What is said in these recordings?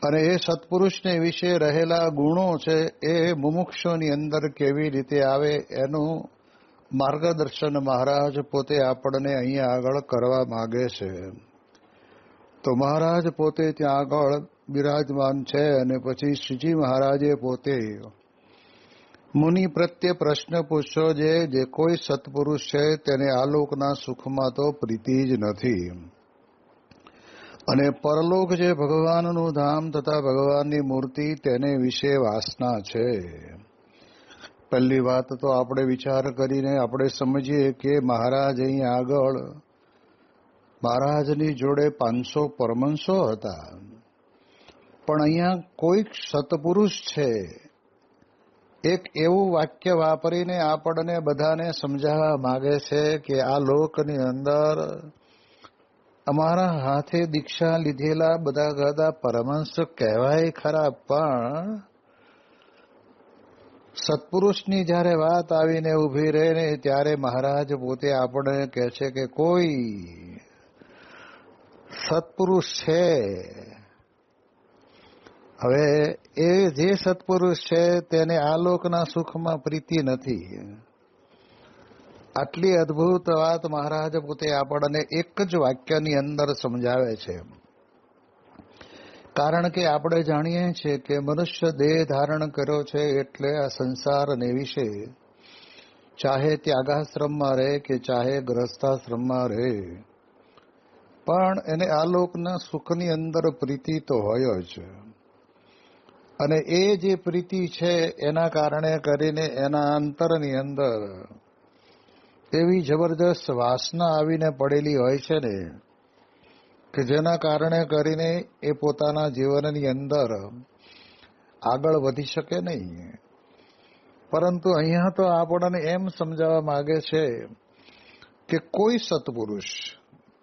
અને એ સત્પુરુષને વિશે રહેલા ગુણો છે એ મુમુક્ષોની અંદર કેવી રીતે આવે એનું માર્ગદર્શન મહારાજ પોતે આપણને અહીંયા આગળ કરવા માગે છે. તો મહારાજ પોતે ત્યાં આગળ બિરાજમાન છે અને પછી શ્રીજી મહારાજે પોતે મુનિ પ્રત્યે પ્રશ્ન પૂછ્યો જે કોઈ સત્પુરુષ છે તેને આલોકના સુખમાં તો પ્રીતિ જ નથી અને પરલોક જે ભગવાનનું ધામ તથા ભગવાનની મૂર્તિ તેને વિશે વાસના છે. પહેલી વાત તો આપણે વિચાર કરીને આપણે સમજીએ કે મહારાજ અહીં આગળ મહારાજની જોડે 500 પરમહંસો હતા, પણ અહીંયા કોઈક સત્પુરુષ છે એક એવું વાક્ય વાપરીને આપણને બધાને સમજાવવા માગે છે કે આ લોકની અંદર અમારા હાથે દીક્ષા લીધેલા બધા પરમહંસ કહેવાય ખરા, પણ સત્પુરુષની જ્યારે વાત આવીને ઊભી રહે ને ત્યારે મહારાજ પોતે આપણને કહે છે કે કોઈ સત્પુરુષ છે. હવે એ જે સત્પુરુષ છે તેને આલોકના સુખમાં પ્રીતિ નથી. આટલી અદ્ભુત વાત મહારાજ પોતે આપણને એક જ વાક્યની અંદર સમજાવે છે. કારણ કે આપણે જાણીએ છીએ કે મનુષ્ય દેહ ધારણ કર્યો છે એટલે આ સંસારને વિશે ચાહે ત્યાગાશ્રમમાં રહે કે ચાહે ગ્રહસ્થાશ્રમમાં રહે, પણ એને આલોકના સુખની અંદર પ્રીતિ તો હોય જ. અને એ જે પ્રીતિ છે એના કારણે કરીને એના અંતરની અંદર એવી જબરદસ્ત વાસના આવીને પડેલી હોય છે ને કે જેના કારણે કરીને એ પોતાના જીવનની અંદર આગળ વધી શકે નહીં. પરંતુ અહીંયા તો આપણને એમ સમજાવવા માગે છે કે કોઈ સત્પુરુષ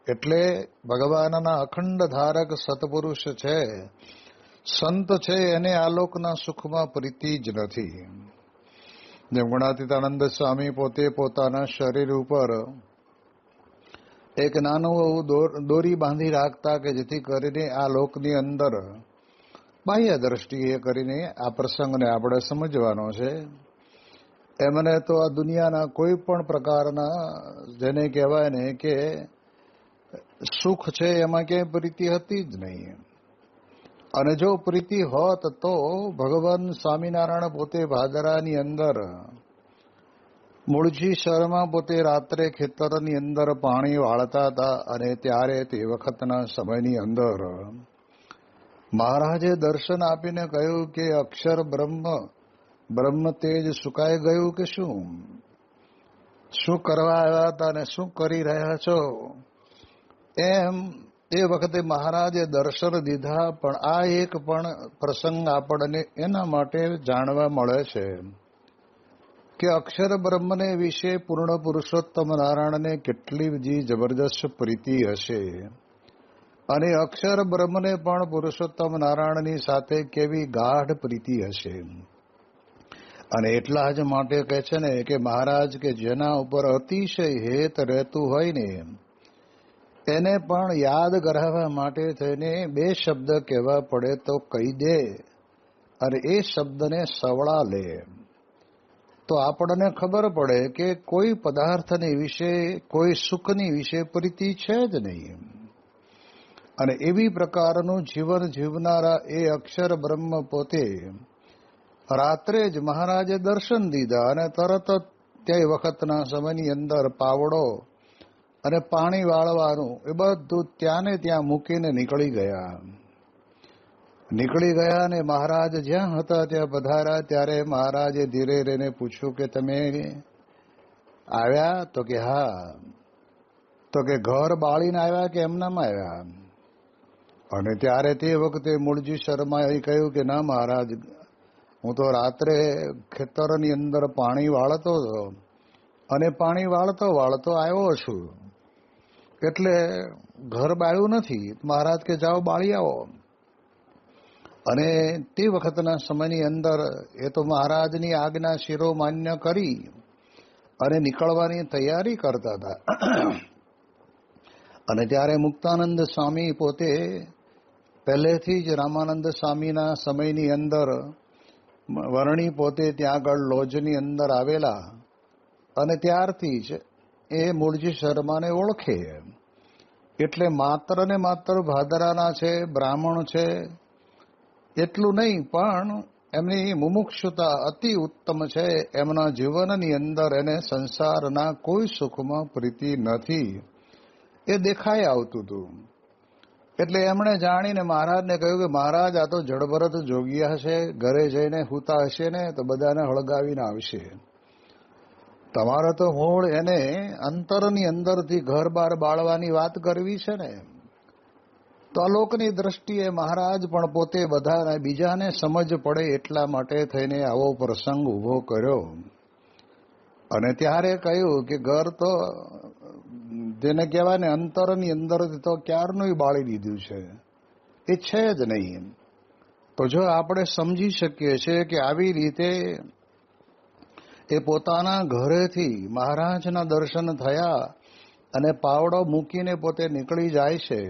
એટલે ભગવાનના અખંડ ધારક સત્પુરુષ છે, સંત છે, એને આલોકના સુખમાં પ્રીતિ જ નથી. જેમ ગુણાતીતાનંદ સ્વામી પોતે પોતાના શરીર ઉપર એક નાનું એવું દોરી બાંધી રાખતા કે જેથી કરીને આ લોકની અંદર બાહ્ય દ્રષ્ટિએ કરીને આ પ્રસંગને આપણે સમજવાનો છે. એમને તો આ દુનિયાના કોઈ પણ પ્રકારના જેને કહેવાય ને કે સુખ છે એમાં ક્યાંય પ્રીતિ હતી જ નહીં. અને જો પ્રીતિ હોત તો ભગવાન સ્વામિનારાયણ પોતે ભાદરાની અંદર મૂળજી શહેરમાં પોતે રાત્રે ખેતરની અંદર પાણી વાળતા હતા અને ત્યારે તે વખતના સમયની અંદર મહારાજે દર્શન આપીને કહ્યું કે અક્ષર બ્રહ્મ તેજ સુકાઈ ગયું કે શું કરવા આવ્યા હતા અને શું કરી રહ્યા છો, એમ એ વખતે મહારાજે દર્શન દીધા. પણ આ એક પણ પ્રસંગ આપણને એના માટે જાણવા મળે છે કે અક્ષર બ્રહ્મને વિશે પૂર્ણ પુરુષોત્તમ નારાયણને કેટલી બધી જબરદસ્ત પ્રીતિ હશે અને અક્ષર બ્રહ્મને પણ પુરુષોત્તમ નારાયણની સાથે કેવી ગાઢ પ્રીતિ હશે. અને એટલા જ માટે કહે છે ને કે મહારાજ કે જેના ઉપર અતિશય હેત રહેતું હોય ને એને પણ યાદ કરાવવા માટે થઈને 2 શબ્દ કહેવા પડે તો કહી દે અને એ શબ્દને સવળા લે તો આપણને ખબર પડે કે કોઈ પદાર્થની વિશે કોઈ સુખની વિશે પ્રીતિ છે જ નહીં. અને એવી પ્રકારનું જીવન જીવનારા એ અક્ષર બ્રહ્મ પોતે રાત્રે જ મહારાજે દર્શન દીધા અને તરત જ તે વખતના સમયની અંદર પાવડો અને પાણી વાળવાનું એ બધું ત્યાં ને ત્યાં મૂકીને નીકળી ગયા અને મહારાજ જ્યાં હતા ત્યાં પધાર્યા. ત્યારે મહારાજે ધીરે રહીને પૂછ્યું કે તમે આવ્યા? તો કે હા. તો કે ઘર બાળીને આવ્યા કે એમનામ આવ્યા? અને ત્યારે તે વખતે મૂળજી શર્માએ કહ્યું કે ના મહારાજ, હું તો રાત્રે ખેતરની અંદર પાણી વાળતો હતો અને પાણી વાળતો આવ્યો છું, એટલે ઘર બાળ્યું નથી. મહારાજ કે જાઓ બાળી આવો. અને તે વખતના સમયની અંદર એ તો મહારાજની આજ્ઞા શિરોમાન્ય કરી અને નીકળવાની તૈયારી કરતા હતા. અને ત્યારે મુક્તાનંદ સ્વામી પોતે પહેલેથી જ રામાનંદ સ્વામીના સમયની અંદર વર્ણી પોતે ત્યાં આગળ લોજની અંદર આવેલા અને ત્યારથી જ એ મૂળજી શર્માને ઓળખે. એટલે માત્ર ને માત્ર ભાદરાના છે, બ્રાહ્મણ છે એટલું નહીં, પણ એમની મુમુક્ષુતા અતિ ઉત્તમ છે. એમના જીવનની અંદર એને સંસારના કોઈ સુખમાં પ્રીતિ નથી, એ દેખાઈ આવતું હતું. એટલે એમણે જાણીને મહારાજને કહ્યું કે મહારાજ, આ તો જડભરત જોગિયા છે, ઘરે જઈને સૂતા હશે ને તો બધાને હળગાવીને આવશે. તમારે તો મૂળ એને અંતરની અંદરથી ઘર બહાર બાળવાની વાત કરવી છે ને. તો આ લોકની દ્રષ્ટિએ મહારાજ પણ પોતે બધાને બીજાને સમજ પડે એટલા માટે થઈને આવો પ્રસંગ ઊભો કર્યો. અને ત્યારે કહ્યું કે ઘર તો જેને કહેવાય ને અંતરની અંદરથી તો ક્યારનું બાળી દીધું છે, એ છે જ નહીં. તો જો આપણે સમજી શકીએ છીએ કે આવી રીતે એ પોતાના ઘરેથી મહારાજના દર્શન થયા અને પાવડો મૂકીને પોતે નીકળી જાય છે,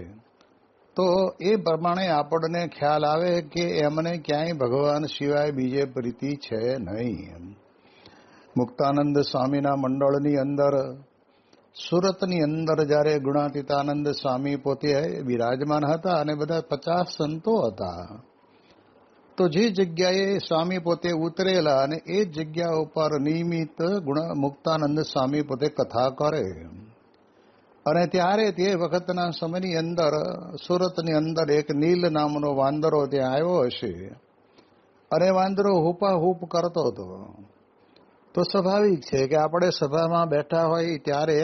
તો એ પ્રમાણે આપણને ખ્યાલ આવે કે એમને ક્યાંય ભગવાન સિવાય બીજે પ્રીતિ છે નહીં. મુક્તાનંદ સ્વામીના મંડળની અંદર સુરતની અંદર જ્યારે ગુણાતીતાનંદ સ્વામી પોતે બિરાજમાન હતા અને બધા 50 સંતો હતા, તો જે જગ્યાએ સ્વામી પોતે ઉતરેલા અને એ જગ્યા ઉપર નિયમિત મુક્તાનંદ સ્વામી પોતે કથા કરે. અને ત્યારે તે વખતના સમયની અંદર સુરતની અંદર એક નીલ નામનો વાંદરો ત્યાં આવ્યો હશે અને વાંદરો હૂપાહૂપ કરતો હતો. તો સ્વાભાવિક છે કે આપણે સભામાં બેઠા હોય ત્યારે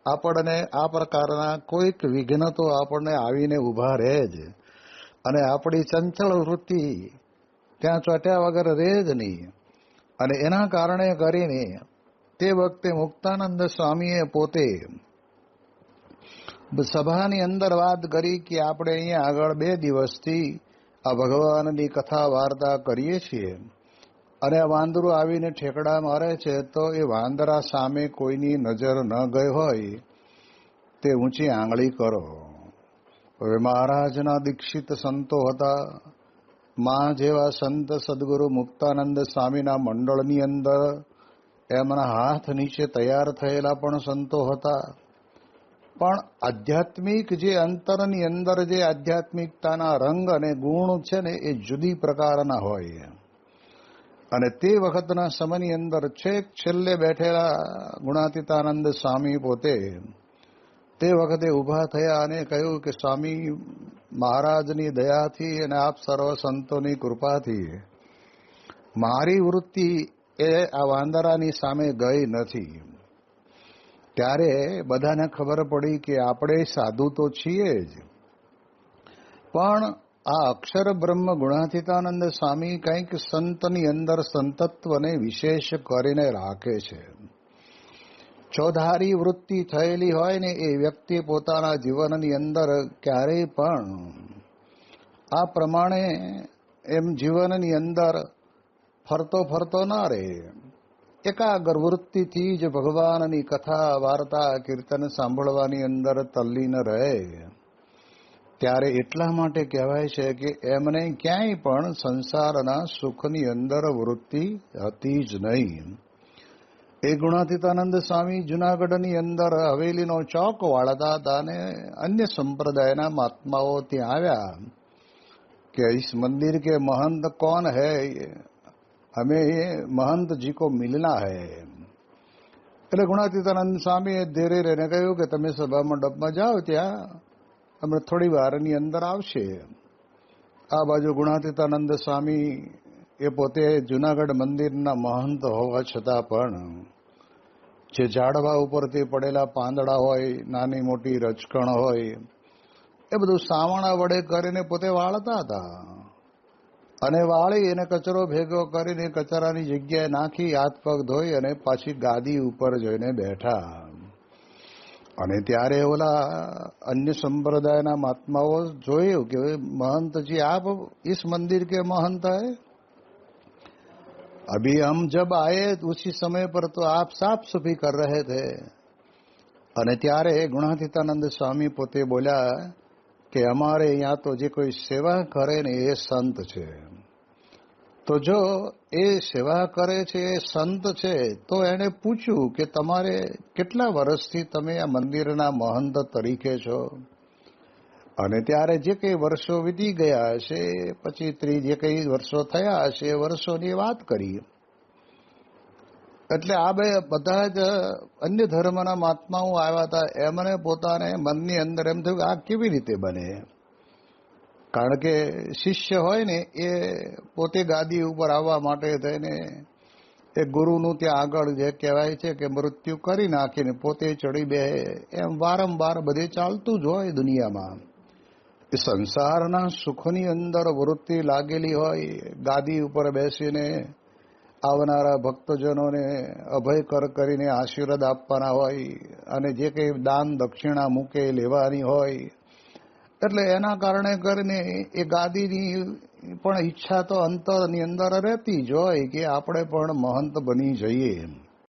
આપણને આ પ્રકારના કોઈક વિઘ્ન તો આપણને આવીને ઊભા રહે જ, અને આપણી ચંચળ વૃત્તિ ત્યાં ચોટ્યા વગર રહે જ નહીં. અને એના કારણે કરીને તે વખતે મુક્તાનંદ સ્વામીએ પોતે સભાની અંદર વાત કરી કે આપણે અહીંયા આગળ 2 દિવસથી આ ભગવાનની કથા વાર્તા કરીએ છીએ અને આ વાંદરું આવીને ઠેકડા મારે છે, તો એ વાંદરા સામે કોઈની નજર ન ગઈ હોય તે ઊંચી આંગળી કરો. હવે મહારાજના દીક્ષિત સંતો હતા, માં જેવા સંત સદગુરુ મુક્તાનંદ સ્વામીના મંડળની અંદર એમના હાથ નીચે તૈયાર થયેલા પણ સંતો હતા. પણ આધ્યાત્મિક જે અંતરની અંદર જે આધ્યાત્મિકતાના રંગ અને ગુણ છે ને એ જુદી પ્રકારના હોય. અને તે વખતના સમયની અંદર છેક છેલ્લે બેઠેલા ગુણાતીતાનંદ સ્વામી પોતે તે વખતે ઊભા થયા અને કહ્યું કે સ્વામી, મહારાજની દયાથી અને આપ સર્વ સંતોની કૃપાથી મારી વૃત્તિ એ આ વાંદરાની સામે ગઈ નથી. ત્યારે બધાને ખબર પડી કે આપણે સાધુ તો છીએ જ, પણ આ અક્ષર બ્રહ્મ ગુણાતીતાનંદ સ્વામી કંઈક સંતની અંદર સંતત્વને વિશેષ કરીને રાખે છે. ચોધારી વૃત્તિ થયેલી હોય ને એ વ્યક્તિ પોતાના જીવનની અંદર ક્યારેય પણ આ પ્રમાણે એમ જીવનની અંદર ફરતો ના રહે. એકાગ્ર વૃત્તિથી જ ભગવાનની કથા વાર્તા કીર્તન સાંભળવાની અંદર તલ્લીન રહે. ત્યારે એટલા માટે કહેવાય છે કે એમને ક્યાંય પણ સંસારના સુખની અંદર વૃત્તિ હતી જ નહીં. એ ગુણાતીતાનંદ સ્વામી જુનાગઢની અંદર હવેલીનો ચોક વાળતા હતા અને અન્ય સંપ્રદાયના મહાત્માઓ ત્યાં આવ્યા કે ઇસ મંદિર કે महंत कौन है, हमें ये महंत जी को मिलना है. એટલે ગુણાતીતાનંદ સ્વામીએ ધીરે રહીને કહ્યું કે તમે સભા મંડપમાં જાઓ, ત્યાં અમે થોડી વારની અંદર આવશે. આ બાજુ ગુણાતીતાનંદ સ્વામી એ પોતે જુનાગઢ મંદિરના મહંત હોવા છતાં પણ જે ઝાડવા ઉપરથી પડેલા પાંદડા હોય, નાની મોટી રચકણ હોય, એ બધું સાવણા વડે કરીને પોતે વાળતા હતા. અને વાળી એને કચરો ભેગો કરીને કચરાની જગ્યાએ નાખી હાથ પગ ધોઈ અને પાછી ગાદી ઉપર જઈને બેઠા. અને ત્યારે ઓલા અન્ય સંપ્રદાયના મહાત્માઓ જોયું કે महंतજી आप इस मंदिर के महंत है, अभी हम जब आए उसी समय पर तो आप साफ सफाई कर रहे थे. અને ત્યારે ગુણાતીતાનંદ સ્વામી પોતે બોલ્યા કે અમારે અહીંયા તો જે કોઈ સેવા કરે ને એ સંત છે. તો જો એ સેવા કરે છે એ સંત છે તો એણે પૂછ્યું કે તમારે કેટલા વર્ષથી તમે આ મંદિરના મહંત તરીકે છો? અને ત્યારે જે કંઈ વર્ષો વીતી ગયા હશે, પછી જે કંઈ વર્ષો થયા હશે એ વર્ષોની વાત કરી. એટલે આ બધા જ અન્ય ધર્મના મહાત્માઓ આવ્યા હતા. એમને પોતાને મનની અંદર એમ થયું કે આ કેવી રીતે બને? કારણ કે શિષ્ય હોય ને એ પોતે ગાદી ઉપર આવવા માટે થઈને એ ગુરુનું ત્યાં આગળ જે કહેવાય છે કે મૃત્યુ કરી નાખીને પોતે ચડી બે, એમ વારંવાર બધે ચાલતું જ હોય દુનિયામાં. એ સંસારના સુખની અંદર વૃત્તિ લાગેલી હોય, ગાદી ઉપર બેસીને આવનારા ભક્તજનોને અભય કર કરીને આશીર્વાદ આપવાના હોય અને જે કંઈ દાન દક્ષિણા મૂકે લેવાની હોય. એટલે એના કારણે કરીને એ ગાદીની પણ ઈચ્છા તો અંતરની અંદર રહેતી જ હોય કે આપણે પણ મહંત બની જઈએ.